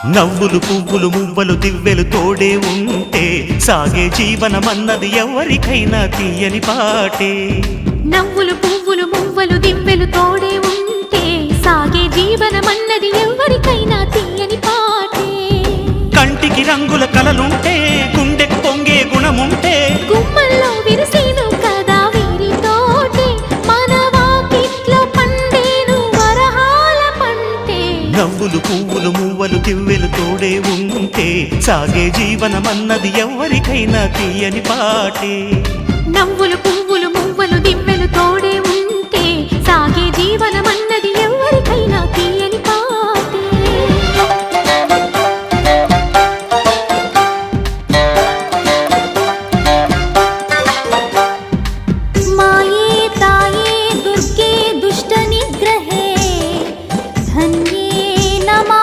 నవ్వులు పువ్వులు మువ్వలు దివ్వెలు తోడే ఉంటే సాగే జీవనమన్నది ఎవరికైనా తీయని పాటే. నవ్వులు పువ్వులు మువ్వలు దివ్వెలు తోడే ఉంటే సాగే జీవనమన్నది ఎవరికైనా తీయని పాటే. కంటికి రంగుల కలలుంటే గుండెకు పొంగే గుణముంటే గుమ్మల్లో విరిసేను కదా వీరితోటే మన వాకిట్లో పండేను వరహాల పంటే. నవ్వులు పువ్వులు మువ్వలు దివ్వెలు తోడే ఉంటే సాగే జీవనమన్నది ఎవరికైనా తీయని పాటే. నవ్వులు పువ్వులు మువ్వలు దివ్వెలు